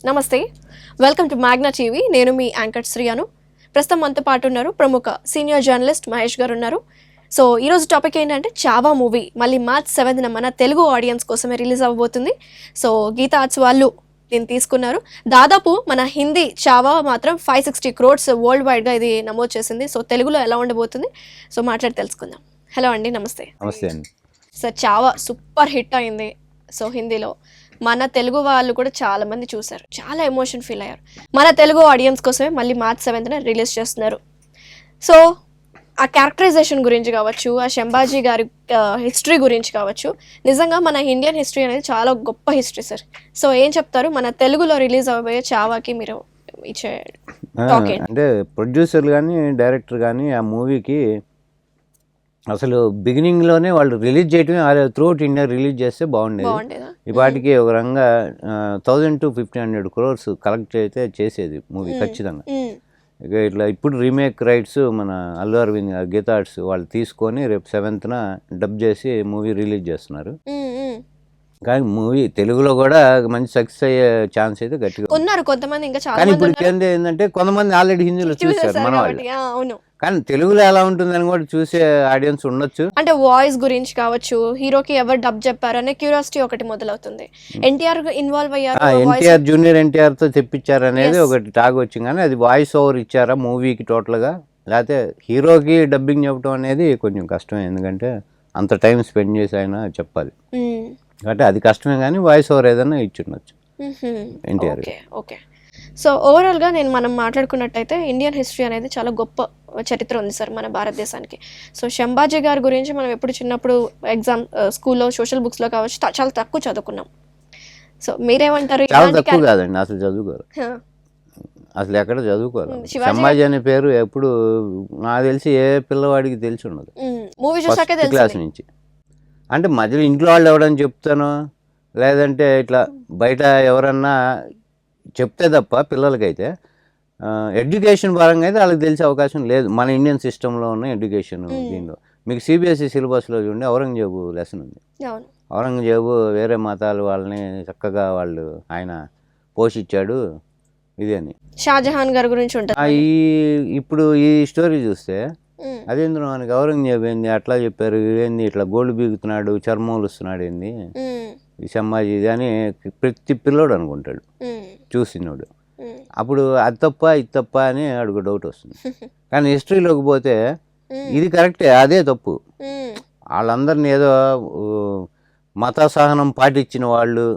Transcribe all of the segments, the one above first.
నమస్తే, welcome to Magna TV. నేను మీ anchor శ్రీయాను. ప్రస్తుతం మనతో పాటు ఉన్నారు ప్రముఖ సీనియర్ జర్నలిస్ట్ మహేష్ గారు ఉన్నారు. సో ఈరోజు టాపిక్ ఏంటంటే చావా మూవీ మళ్ళీ మార్చ్ 7న మన తెలుగు ఆడియన్స్ కోసమే రిలీజ్ అవ్వబోతుంది. సో గీతా ఆర్ట్స్ వాళ్ళు దీన్ని తీసుకున్నారు. దాదాపు మన హిందీ చావా మాత్రం 560 crores వరల్డ్ వైడ్గా ఇది నమోదు చేసింది. సో తెలుగులో ఎలా ఉండబోతుంది సో మాట్లాడి తెలుసుకుందాం. హలో అండి, నమస్తే. నమస్తే అండి. సో చావా సూపర్ హిట్ అయింది. సో హిందీలో మన తెలుగు వాళ్ళు కూడా చాలా మంది చూశారు, చాలా ఎమోషన్ ఫీల్ అయ్యారు. మన తెలుగు ఆడియన్స్ కోసమే మళ్ళీ మార్చ్ 7న రిలీజ్ చేస్తున్నారు. సో ఆ క్యారెక్టరైజేషన్ గురించి కావచ్చు, ఆ శంభాజీ గారి హిస్టరీ గురించి కావచ్చు, నిజంగా మన ఇండియన్ హిస్టరీ అనేది చాలా గొప్ప హిస్టరీ సార్. సో ఏం చెప్తారు మన తెలుగులో రిలీజ్ అవబోయే చావాకి మీరు ఇచ్చే టాక్ ఏంటి? అంటే ప్రొడ్యూసర్లు కానీ డైరెక్టర్ కానీ ఆ మూవీకి అసలు బిగినింగ్లోనే వాళ్ళు రిలీజ్ చేయటమే త్రూఅవుట్ ఇండియా రిలీజ్ చేస్తే బాగుండేది. బాగుండేదా? ఈ పాటికి ఒక రంగా 1000 to 1500 crores కలెక్ట్ అయితే చేసేది మూవీ ఖచ్చితంగా. ఇక ఇట్లా ఇప్పుడు రీమేక్ రైట్స్ మన అల్లు అరవింద్ గీతా ఆర్ట్స్ వాళ్ళు తీసుకొని రేపు 7th డబ్ చేసి మూవీ రిలీజ్ చేస్తున్నారు. కానీ మూవీ తెలుగులో కూడా మంచి సక్సెస్ అయ్యే ఛాన్స్ అయితే గట్టిగా ఉన్నారు కొంతమంది, ఇంకా చాలా కానీ మంది ఇప్పుడు ఏంటంటే కొంతమంది ఆల్రెడీ హిందీలో చూశారు మన వాళ్ళు. అవును, కానీ తెలుగులో ఎలా ఉంటుందని కూడా చూసే ఆడియన్స్ ఉండొచ్చు. అంటే వాయిస్ గురించి కావచ్చు, హీరోకి ఎవరు డబ్ చెప్పారు అనే క్యూరియాసిటీ ఒకటి మొదలవుతుంది. ఎన్టీఆర్ ఇన్వాల్వ్ అయ్యారు, ఎన్టీఆర్ జూనియర్ ఎన్టీఆర్ తో తెప్పించారు అనేది ఒకటి టాక్ వచ్చింది. కానీ అది వాయిస్ ఓవర్ ఇచ్చారా మూవీకి టోటల్ గా, లేకపోతే హీరోకి డబ్బింగ్ చెప్పడం అనేది కొంచెం కష్టమే. ఎందుకంటే అంత టైం స్పెండ్ చేసి ఆయన చెప్పాలి కాబట్టి అది కష్టమే. కానీ వాయిస్ ఓవర్ ఏదైనా ఇచ్చుండొచ్చు ఎన్టీఆర్. ఓకే. సో ఓవరాల్గా మనం మాట్లాడుకున్నట్టయితే ఇండియన్ హిస్టరీ అనేది చాలా గొప్ప చరిత్ర ఉంది సార్ మన భారతదేశానికి. సో శంభాజీ గారి గురించి మనం ఎప్పుడు చిన్నప్పుడు ఎగ్జామ్ స్కూల్లో సోషల్ బుక్స్లో కావచ్చు చాలా తక్కువ చదువుకున్నాం. సో మీరేమంటారు? చాలా తక్కువ కాదండి, అసలు చదువుకోరు, అసలు ఎక్కడ చదువుకోరు. శంభాజీ అనే పేరు ఎప్పుడు నాకు తెలిసి ఏ పిల్లవాడికి తెలిసి ఉండదు మూవీ చూసాకే తెలుసు క్లాస్ నుంచి. అంటే మధ్యలో ఇంట్లో వాళ్ళు ఎవడని చెప్తాను, లేదంటే ఇట్లా బయట ఎవరన్నా చెప్తే తప్ప పిల్లలకైతే ఎడ్యుకేషన్ పరంగా అయితే వాళ్ళకి తెలిసే అవకాశం లేదు. మన ఇండియన్ సిస్టంలో ఉన్న ఎడ్యుకేషన్ దీనిలో మీకు సిబిఎస్ఈ సిలబస్లో చూడండి ఔరంగజేబు లెసన్ ఉంది. ఔరంగజేబు వేరే మతాలు వాళ్ళని చక్కగా ఆయన పోషించాడు ఇది అని. షాజహాన్ గారి గురించి ఉంటుంది. ఇప్పుడు ఈ స్టోరీ చూస్తే అదేంద్ర మనకి ఔరంగజేబు ఏంది అట్లా చెప్పారు, ఏంది ఇట్లా గోల్డ్ బీగుతున్నాడు, చర్మం వస్తున్నాడు, ఏంది ఈ శంభాజీ అని ప్రతి పిల్లోడు అనుకుంటాడు చూసినోడు. అప్పుడు అది తప్ప ఇది తప్ప అని అడుగు డౌట్ వస్తుంది. కానీ హిస్టరీలోకి పోతే ఇది కరెక్టే, అదే తప్పు. వాళ్ళందరినీ ఏదో మత సహనం పాటించిన వాళ్ళు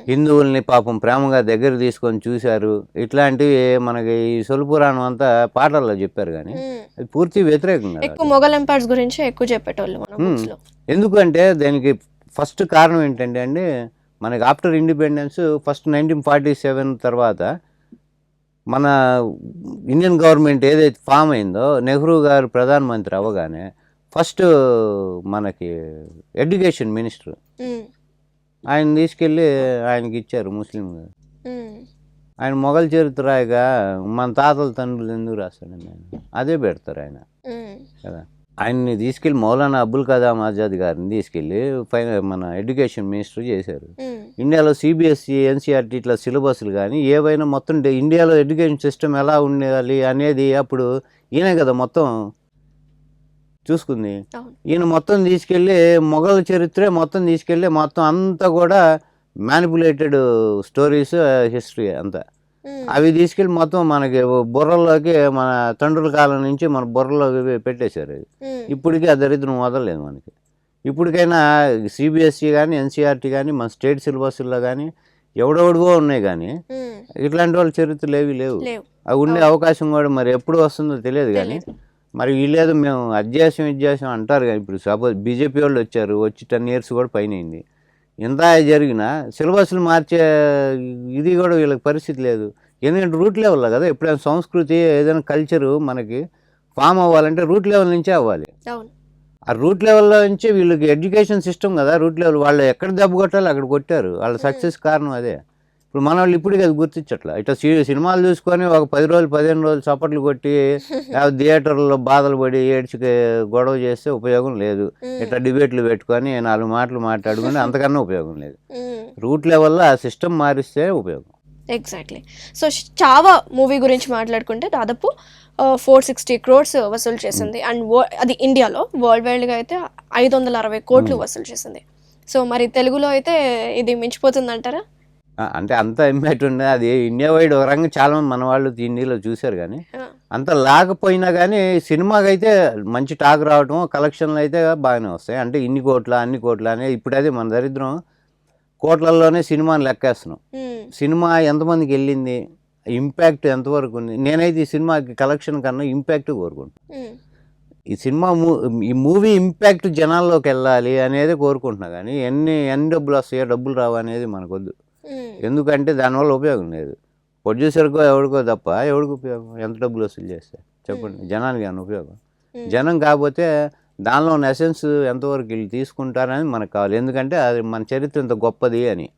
హిందువుల్ని పాపం ప్రేమగా దగ్గర తీసుకొని చూశారు. ఇట్లాంటివి మనకి ఈ సొలుపురాణం అంతా పాటల్లో చెప్పారు, కానీ అది పూర్తి వ్యతిరేకంగా. ఎక్కువ మొఘల్ ఎంపైర్స్ గురించి ఎక్కువ చెప్పేటోళ్ళు. ఎందుకంటే దానికి ఫస్ట్ కారణం ఏంటంటే అండి, మనకి ఆఫ్టర్ ఇండిపెండెన్స్ ఫస్ట్ 1947 తర్వాత మన ఇండియన్ గవర్నమెంట్ ఏదైతే ఫామ్ అయిందో, నెహ్రూ గారు ప్రధానమంత్రి అవ్వగానే ఫస్ట్ మనకి ఎడ్యుకేషన్ మినిస్టర్ ఆయన తీసుకెళ్ళి ఆయనకి ఇచ్చారు ముస్లిం గారు. ఆయన మొఘల్ చరిత్ర రాయగా మన తాతల తండ్రులు ఎందుకు రాస్తాడండి, ఆయన అదే పెడతారు ఆయన కదా. ఆయన్ని తీసుకెళ్ళి మౌలానా అబుల్ కలాం ఆజాద్ గారిని తీసుకెళ్ళి మన ఎడ్యుకేషన్ మినిస్టర్ చేశారు. ఇండియాలో సిబిఎస్ఈ ఎన్సీఆర్టీ ఇట్లా సిలబస్లు కానీ ఏవైనా మొత్తం ఇండియాలో ఎడ్యుకేషన్ సిస్టమ్ ఎలా ఉండాలి అనేది అప్పుడు ఈయనే కదా మొత్తం చూసుకుంది. ఈయన మొత్తం తీసుకెళ్ళి మొఘల్ చరిత్రే మొత్తం తీసుకెళ్ళి మొత్తం అంతా కూడా మ్యానిపులేటెడ్ స్టోరీస్ హిస్టరీ అంతా అవి తీసుకెళ్ళి మొత్తం మనకి బుర్రల్లోకి మన తండ్రుల కాలం నుంచి మన బుర్రలోకి పెట్టేశారు. ఇప్పటికీ ఆ దరిద్రం వదలలేదు మనకి. ఇప్పటికైనా సిబిఎస్ఈ కానీ ఎన్సీఆర్టీ కానీ మన స్టేట్ సిలబస్లో కానీ ఎవడెవడిగో ఉన్నాయి, కానీ ఇట్లాంటి వాళ్ళ చరిత్రలు ఏవి లేవు. అవి ఉండే అవకాశం కూడా మరి ఎప్పుడు వస్తుందో తెలియదు. కానీ మరి వీళ్ళేదో మేము అధ్యాసం అంటారు, కానీ ఇప్పుడు సపోజ్ బీజేపీ వాళ్ళు వచ్చి 10 years కూడా పైన అయింది. ఎంత జరిగినా సిలబస్లు మార్చే ఇది కూడా వీళ్ళకి పరిస్థితి లేదు. ఎందుకంటే రూట్ లెవెల్లో కదా ఎప్పుడైనా సంస్కృతి ఏదైనా కల్చరు మనకి ఫామ్ అవ్వాలంటే రూట్ లెవెల్ నుంచే అవ్వాలి. ఆ రూట్ లెవెల్లో నుంచి వీళ్ళకి ఎడ్యుకేషన్ సిస్టమ్ కదా రూట్ లెవెల్. వాళ్ళు ఎక్కడ దెబ్బ కొట్టాలో అక్కడ కొట్టారు, వాళ్ళ సక్సెస్ కారణం అదే. ఇప్పుడు మన వాళ్ళు ఇప్పటికీ అది గుర్తించట్లా. ఇట్లా సినిమాలు చూసుకొని ఒక 10 రోజులు 15 రోజులు చప్పట్లు కొట్టి థియేటర్లో బాధలు పడి ఏడ్చి గొడవ చేస్తే ఉపయోగం లేదు. ఇట్లా డిబేట్లు పెట్టుకొని 4 మాటలు మాట్లాడుకుని అంతకన్నా ఉపయోగం లేదు. రూట్ లెవెల్లో ఆ సిస్టమ్ మారిస్తే ఉపయోగం. ఎగ్జాక్ట్లీ. సో చావా మూవీ గురించి మాట్లాడుకుంటే దాదాపు 460 crores వసూలు చేసింది. అండ్ అది ఇండియాలో, వరల్డ్ వైడ్గా అయితే 560 కోట్లు వసూలు చేసింది. సో మరి తెలుగులో అయితే ఇది మించిపోతుంది అంటారా? అంటే అంత ఇంపాక్ట్ ఉంది. అది ఇండియా వైడ్ ఒక రంగం చాలా మంది మన వాళ్ళు హిందీలో చూశారు, కానీ అంత లేకపోయినా కానీ సినిమాకి అయితే మంచి టాక్ రావటం, కలెక్షన్లు అయితే బాగానే వస్తాయి. అంటే ఇన్ని కోట్ల అన్ని కోట్ల అని ఇప్పుడు అదే మన దరిద్రం, కోట్లలోనే సినిమాని లెక్కేస్తున్నాం. సినిమా ఎంతమందికి వెళ్ళింది, ఇంపాక్ట్ ఎంతవరకు ఉంది. నేనైతే ఈ సినిమాకి కలెక్షన్ కన్నా ఇంపాక్ట్ కోరుకుంటాను. ఈ సినిమా ఈ మూవీ ఇంపాక్ట్ జనాల్లోకి వెళ్ళాలి అనేది కోరుకుంటున్నా, కానీ ఎన్ని డబ్బులు వస్తాయో డబ్బులు రావు అనేది మనకొద్దు. ఎందుకంటే దానివల్ల ఉపయోగం లేదు. ప్రొడ్యూసర్కో ఎవరికో తప్ప ఎవరికి ఉపయోగం? ఎంత డబ్బులు వసూలు చేస్తే చెప్పండి, జనానికి ఏమైనా ఉపయోగం? జనం కాకపోతే దానిలో ఉన్న ఎసెన్స్ ఎంతవరకు వీళ్ళు తీసుకుంటారని మనకు కావాలి. ఎందుకంటే అది మన చరిత్ర ఎంత గొప్పది అని,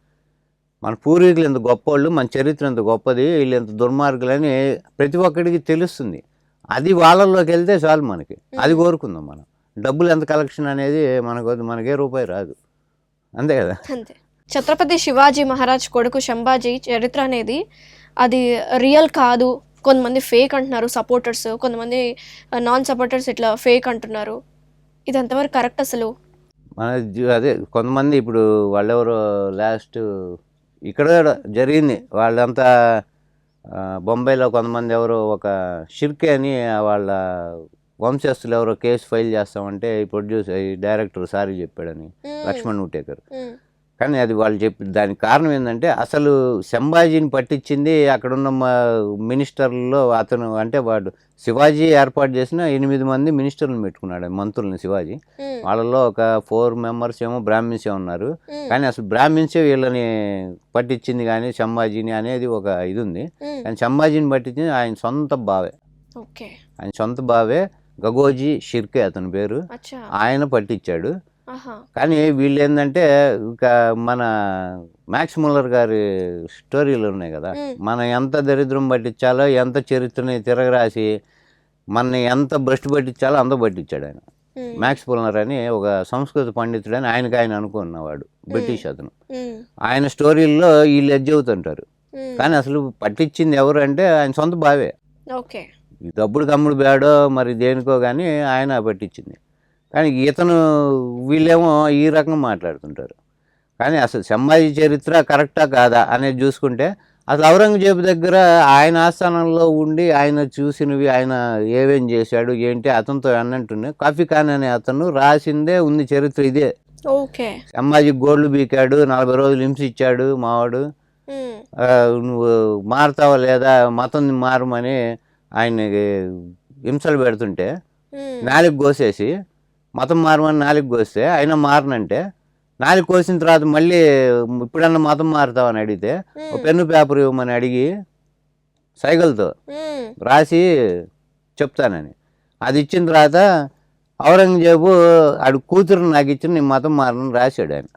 మన పూర్వీకులు ఎంత గొప్పవాళ్ళు, మన చరిత్ర ఎంత గొప్పది, వీళ్ళు ఎంత దుర్మార్గులని ప్రతి ఒక్కడికి తెలుస్తుంది. అది వాళ్ళల్లోకి వెళ్తే చాలు మనకి, అది కోరుకుందాం మనం. డబ్బులు ఎంత కలెక్షన్ అనేది మనకే రూపాయి రాదు, అంతే కదా. అంతే. ఛత్రపతి శివాజీ మహారాజ్ కొడుకు సంభాజీ చరిత్ర అనేది అది రియల్ కాదు, కొంతమంది ఫేక్ అంటున్నారు సపోర్టర్స్, కొంతమంది నాన్ సపోర్టర్స్ ఇట్లా ఫేక్ అంటున్నారు. ఇది ఎంతవరకు కరెక్ట్ అసలు? మన అదే కొంతమంది ఇప్పుడు వాళ్ళెవరో లాస్ట్ ఇక్కడ జరిగింది, వాళ్ళంతా బొంబాయిలో కొంతమంది ఎవరో ఒక షిర్కే అని వాళ్ళ వంశస్థులు ఎవరో కేసు ఫైల్ చేస్తామంటే ఈ డైరెక్టర్ సారీ చెప్పాడని, లక్ష్మణ్ ఉటేకర్. కానీ అది వాళ్ళు చెప్పి దానికి కారణం ఏంటంటే అసలు సంభాజీని పట్టించింది అక్కడున్న మినిస్టర్లలో అతను. అంటే వాడు శివాజీ ఏర్పాటు చేసిన 8 మంది మినిస్టర్లను పెట్టుకున్నాడు, మంత్రుల్ని శివాజీ. వాళ్ళలో ఒక 4 members ఏమో బ్రాహ్మిన్సే ఉన్నారు. కానీ అసలు బ్రాహ్మిన్సే వీళ్ళని పట్టించింది కానీ సంభాజీని అనేది ఒక ఇది ఉంది. కానీ సంభాజీని పట్టించింది ఆయన సొంత బావే. ఆయన సొంత బావే గగోజీ షిర్కే అతని పేరు, ఆయన పట్టించాడు. కానీ వీళ్ళు ఏంటంటే ఇక మన మ్యాక్స్ ముల్లర్ గారి స్టోరీలు ఉన్నాయి కదా, మనం ఎంత దరిద్రం పట్టించాలో, ఎంత చరిత్రని తిరగరాసి మనని ఎంత భ్రష్టు పట్టించాలో అంత పట్టించాడు ఆయన. మ్యాక్స్ ముల్లర్ అని ఒక సంస్కృత పండితుడు అని ఆయన అనుకున్నవాడు, బ్రిటిష్ అతను. ఆయన స్టోరీల్లో వీళ్ళు ఎజ్జవుతుంటారు, కానీ అసలు పట్టించింది ఎవరు అంటే ఆయన సొంత బావే. డబ్బుడు కమ్ముడు బేడో మరి దేనికో కానీ ఆయన పట్టించింది. కానీ ఇతను వీళ్ళేమో ఈ రకంగా మాట్లాడుతుంటారు. కానీ అసలు సంభాజీ చరిత్ర కరెక్టా కాదా అనేది చూసుకుంటే అసలు ఔరంగజేబు దగ్గర ఆయన ఆస్థానంలో ఉండి ఆయన చూసినవి, ఆయన ఏమేం చేశాడు ఏంటి అతనితో అన్నట్టున్నాయి. కాఫీ ఖాన్ అనే అతను రాసిందే ఉంది చరిత్ర ఇదే. సంభాజీ గోల్డ్ బీకాడు, 40 రోజులు హింస ఇచ్చాడు మావాడు, నువ్వు మారుతావా లేదా, మతం మారమని ఆయనకి హింసలు పెడుతుంటే నాలుగు కోసేసి మతం మారమని 4 కోస్తే ఆయన మారనంటే 4 కోసిన తర్వాత మళ్ళీ ఇప్పుడన్నా మతం మారుతావని అడిగితే ఒక పెన్ను పేపర్ ఇవ్వమని అడిగి సైకిల్తో రాసి చెప్తానని అది ఇచ్చిన తర్వాత ఔరంగజేబు ఆడు కూతురు నాకు ఇచ్చిన నీ మతం మారని రాశాడు ఆయన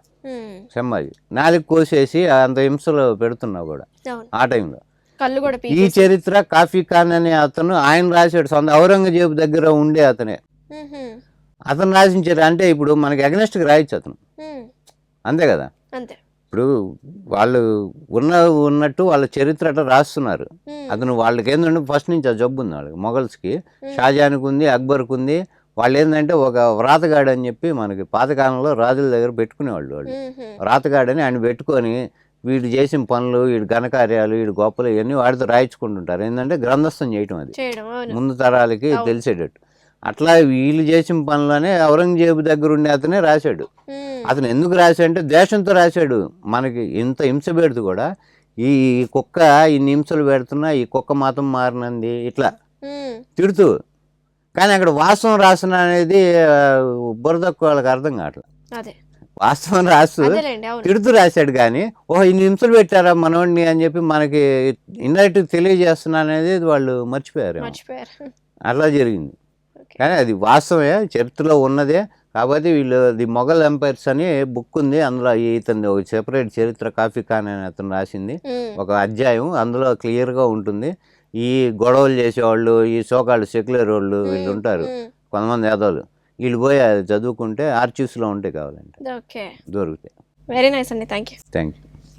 సంభాజీ. 4 కోసేసి అంత హింసలు పెడుతున్నావు కూడా ఆ టైంలో. ఈ చరిత్ర కాఫీ ఖాన్ అనే అతను ఆయన రాశాడు, సొంత ఔరంగజేబు దగ్గర ఉండే అతనే అతను రాసించారు. అంటే ఇప్పుడు మనకి అగనెస్ట్గా రాయొచ్చు అతను, అంతే కదా. ఇప్పుడు వాళ్ళు ఉన్నట్టు వాళ్ళ చరిత్ర అట్లా రాస్తున్నారు. అతను వాళ్ళకి ఏంటంటే ఫస్ట్ నుంచి ఆ జబ్బు ఉంది వాళ్ళకి, మొఘల్స్కి, షాజహాన్కి ఉంది, అక్బర్కి ఉంది. వాళ్ళు ఏంటంటే ఒక వ్రాతగాడు అని చెప్పి మనకి పాతకాలంలో రాజుల దగ్గర పెట్టుకునేవాళ్ళు. వాళ్ళు వ్రాతగాడని ఆయన పెట్టుకొని వీడు చేసిన పనులు, వీడు ఘనకార్యాలు, వీడు గొప్పలు ఇవన్నీ వాడితో రాయించుకుంటుంటారు. ఏంటంటే గ్రంథస్థం చేయటం, అది ముందు తరాలకి తెలిసేటట్టు. అట్లా వీళ్ళు చేసిన పనులనే ఔరంగజేబు దగ్గర ఉండే అతనే రాశాడు. అతను ఎందుకు రాశాడంటే దేశంతో రాశాడు. మనకి ఇంత హింస పెడుతూ కూడా ఈ కుక్క ఇన్ని హింసలు పెడుతున్నా ఈ కుక్క మతం మారినంది ఇట్లా తిడుతూ, కానీ అక్కడ వాస్తవం రాసిన అనేది బురదక్కు వాళ్ళకి అర్థం కావట్లేదు. వాస్తవం రాస్తూ తిడుతూ రాశాడు, కానీ ఓహో ఇన్ని హింసలు పెట్టారా మనోడిని అని చెప్పి మనకి ఇండైరెక్ట్ తెలియజేస్తున్నా అనేది వాళ్ళు మర్చిపోయారు. అట్లా జరిగింది. కానీ అది వాస్తవమే, చరిత్రలో ఉన్నదే. కాబట్టి వీళ్ళు ది మొఘల్ ఎంపైర్స్ అని బుక్ ఉంది, అందులో ఇతను ఒక సెపరేట్ చరిత్ర కాఫీ ఖాన్ అని అతను రాసింది ఒక అధ్యాయం, అందులో క్లియర్గా ఉంటుంది. ఈ గొడవలు చేసేవాళ్ళు, ఈ సోకాళ్ళు సెక్యులర్ వాళ్ళు వీళ్ళు ఉంటారు కొంతమంది యాదవులు, వీళ్ళు పోయి చదువుకుంటే ఆర్చివ్స్లో ఉంటే కావాలంటే దొరుకుతాయి. వెరీ నైస్ అండి, థ్యాంక్ యూ.